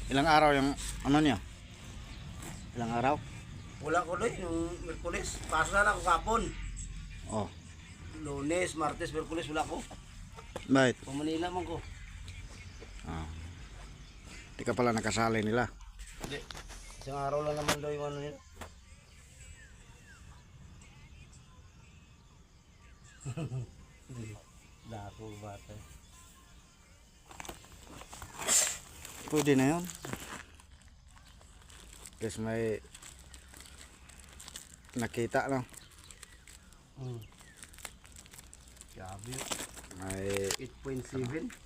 Ilang araw yung ano niya? Ilang araw? Wala ko doon, yung Merkulis. Paso na lang kapon. Oh. Lunes, Martes, Merkulis, wala ko. Bakit? Pa Manila man ko. Ah. Di ka pala nakasali nila. Hindi. Isang araw lang naman daw yung ano nila. Dako bata. Pwede na yun. Guys, may nakita lang. Grabe yun. May 8.7.